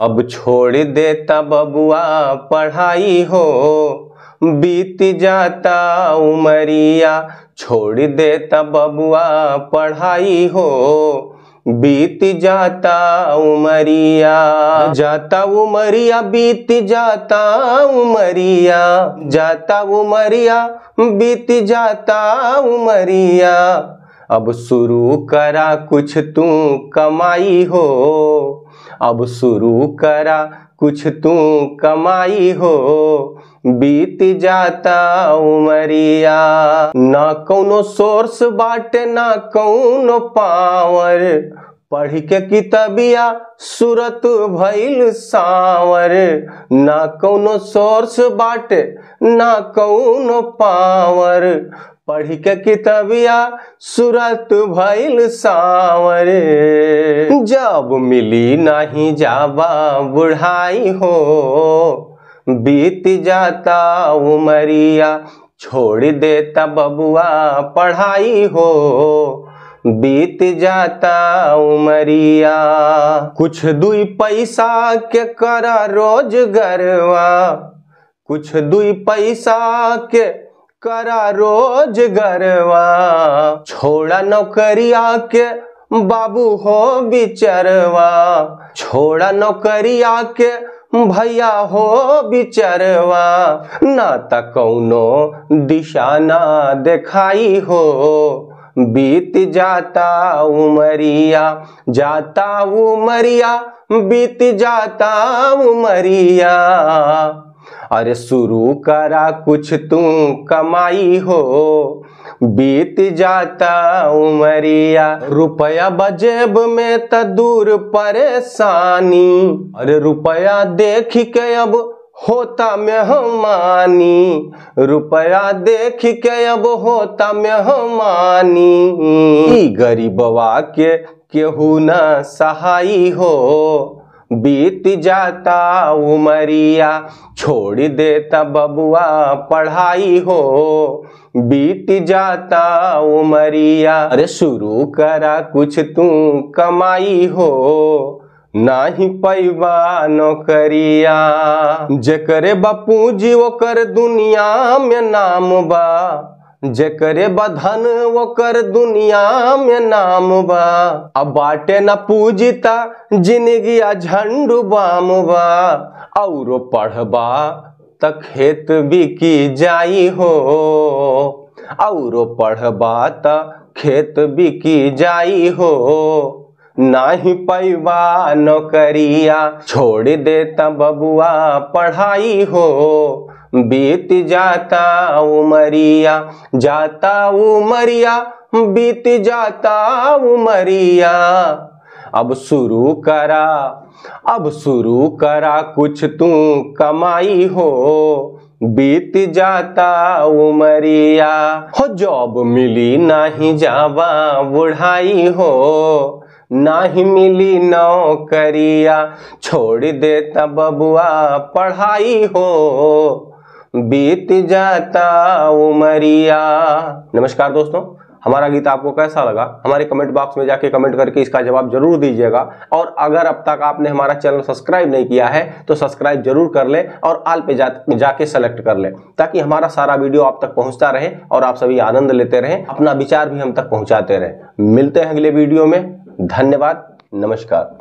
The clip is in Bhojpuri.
अब छोड़ देता बबुआ पढ़ाई हो, बीत जाता उमरिया। छोड़ देता बबुआ पढ़ाई हो, बीत जाता उमरिया। जाता उमरिया बीत जाता उमरिया, जाता उमरिया बीत जाता उमरिया। अब शुरू करा कुछ तू कमाई हो, अब शुरू करा कुछ तू कमाई हो, बीत जाता उमरिया। ना कौनो सोर्स बाटे ना कौनो पावर, पढ़ के किताबिया सूरत भइल सांवर। ना कौनो सोर्स बाटे ना कौनो पावर, पढ़ के किताबिया सूरत भइल सांवर। जब मिली नहीं जाबा बुढ़ाई हो, बीत जाता उमरिया। छोड़ देता बबुआ पढ़ाई हो, बीत जाता उमरिया। कुछ दुई पैसा के करा रोजगरवा, कुछ दुई पैसा के करा रोजगरवा। छोड़ा नौकरिया के बाबू हो बिचरवा, छोड़ा नौकरिया के भैया हो बिचरवा। ना त कौनो दिशा ना देखाई हो, बीत जाता उमरिया। जाता उमरिया बीत जाता उमरिया। अरे शुरू करा कुछ तू कमाई हो, बीत जाता उमरिया। रुपया बजेब में त दूर परेशानी, अरे रुपया देख के अब होता मेहमानी। रुपया देख के अब होता मेहमानी। गरीबवा के केहू न सहाई हो, बीत जाता उमरिया। छोड़ देता बबुआ पढ़ाई हो, बीत जाता उमरिया। अरे शुरू करा कुछ तू कमाई हो, नाही पैबा नौकरिया। जेकरे बापूजी ओकर दुनिया में नाम बा, जेकरे बधन ओकर दुनिया में नाम बा। अब बाटे न पूजिता जिंदगिया झंडू बाम बा। औरो पढ़बा त खेत बिकी जाई हो, औरो पढ़बा त खेत बिकी जाई हो, नाही पैबा नौकरिया। छोड़ देता बबुआ पढ़ाई हो, बीत जाता उमरिया। जाता उमरिया बीत जाता उमरिया। अब शुरू करा, अब शुरू करा कुछ तू कमाई हो, बीत जाता उमरिया। हो जॉब मिली नहीं जाबा बुढ़ाई हो, नाही मिली नौकरिया। छोड़ देता बबुआ पढ़ाई हो, बीत जाता उमरिया। नमस्कार दोस्तों, हमारा गीत आपको कैसा लगा हमारे कमेंट बॉक्स में जाके कमेंट करके इसका जवाब जरूर दीजिएगा। और अगर अब तक आपने हमारा चैनल सब्सक्राइब नहीं किया है तो सब्सक्राइब जरूर कर ले और ऑल पे जाके सेलेक्ट कर ले, ताकि हमारा सारा वीडियो आप तक पहुंचता रहे और आप सभी आनंद लेते रहें, अपना विचार भी हम तक पहुंचाते रहें। मिलते हैं अगले वीडियो में। धन्यवाद, नमस्कार।